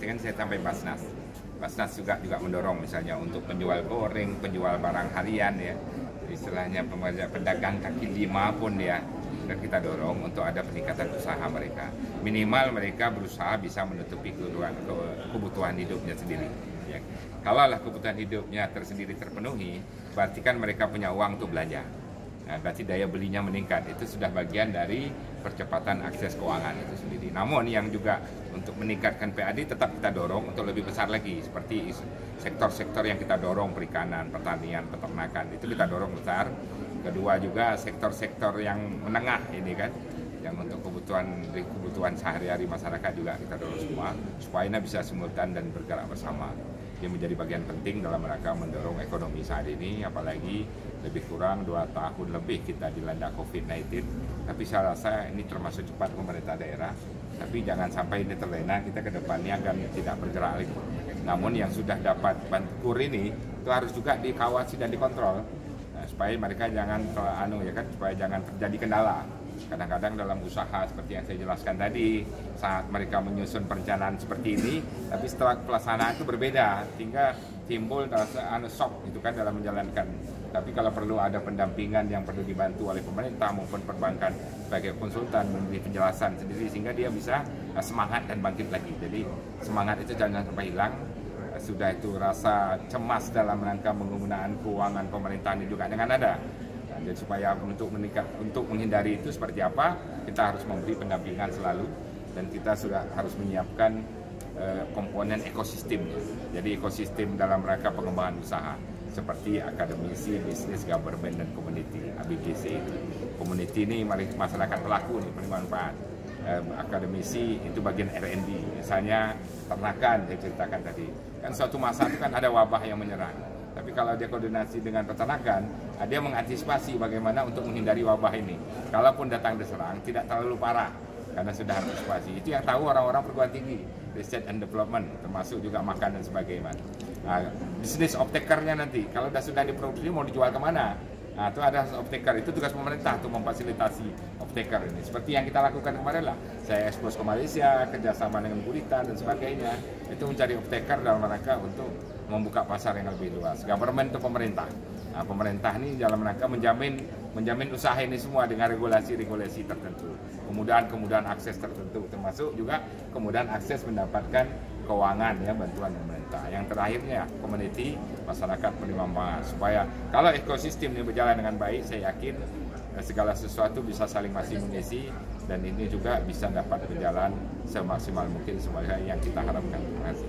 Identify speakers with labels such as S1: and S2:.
S1: kan saya sampai Basnas. Basnas juga mendorong misalnya untuk penjual goreng, penjual barang harian ya, istilahnya pedagang kaki lima pun ya, dan kita dorong untuk ada peningkatan usaha mereka. Minimal mereka berusaha bisa menutupi kebutuhan hidupnya sendiri. Ya. Kalaulah kebutuhan hidupnya tersendiri terpenuhi, berarti kan mereka punya uang untuk belanja. Nah, berarti daya belinya meningkat. Itu sudah bagian dari percepatan akses keuangan itu sendiri. Namun yang juga untuk meningkatkan PAD tetap kita dorong untuk lebih besar lagi, seperti sektor-sektor yang kita dorong, perikanan, pertanian, peternakan, itu kita dorong besar. Kedua juga sektor-sektor yang menengah ini kan, yang untuk kebutuhan sehari-hari masyarakat juga kita dorong semua, supaya ini bisa simultan dan bergerak bersama. Dia menjadi bagian penting dalam rangka mendorong ekonomi saat ini, apalagi lebih kurang 2 tahun lebih kita dilanda COVID-19, tapi saya rasa ini termasuk cepat pemerintah daerah, tapi jangan sampai ini terlena, kita ke depannya akan tidak bergerak lagi. Namun yang sudah dapat bantur ini, itu harus juga dikawasi dan dikontrol, supaya mereka jangan supaya jangan terjadi kendala. Kadang-kadang dalam usaha seperti yang saya jelaskan tadi, saat mereka menyusun perencanaan seperti ini, tapi setelah pelaksanaan itu berbeda, sehingga timbul rasa shock itu kan dalam menjalankan. Tapi kalau perlu ada pendampingan yang perlu dibantu oleh pemerintah maupun perbankan sebagai konsultan, memberi penjelasan sendiri sehingga dia bisa semangat dan bangkit lagi. Jadi semangat itu jangan sampai hilang. Sudah itu rasa cemas dalam rangka penggunaan keuangan pemerintah ini juga jangan ada. Jadi supaya untuk menghindari itu seperti apa, kita harus memberi pendampingan selalu, dan kita sudah harus menyiapkan komponen ekosistem. Jadi ekosistem dalam rangka pengembangan usaha seperti akademisi, bisnis, government, dan community, ABCD itu. Community ini masyarakat pelaku nih, penerima manfaat. Akademisi itu bagian R&D, misalnya ternakan saya ceritakan tadi. Kan suatu masa itu kan ada wabah yang menyerang. Tapi kalau dia koordinasi dengan peternakan, dia mengantisipasi bagaimana untuk menghindari wabah ini. Kalaupun datang diserang, tidak terlalu parah, karena sudah antisipasi. Itu yang tahu orang-orang perguruan tinggi, research and development, termasuk juga makan dan sebagainya. Nah, bisnis off-taker-nya nanti, kalau sudah diproduksi mau dijual kemana? Nah, itu ada off-taker, itu tugas pemerintah untuk memfasilitasi off-taker ini. Seperti yang kita lakukan kemarin lah, saya ekspos ke Malaysia, kerjasama dengan Buritan dan sebagainya. Itu mencari off-taker dalam rangka untuk membuka pasar yang lebih luas. Government itu pemerintah. Nah, pemerintah ini dalam rangka menjamin usaha ini semua dengan regulasi-regulasi tertentu. Kemudahan akses tertentu, termasuk juga kemudahan akses mendapatkan keuangan ya, bantuan pemerintah. Yang terakhirnya community, masyarakat penerima manfaat, supaya kalau ekosistem ini berjalan dengan baik, saya yakin segala sesuatu bisa saling masing mengisi, dan ini juga bisa dapat berjalan semaksimal mungkin sebagai yang kita harapkan. Terima kasih.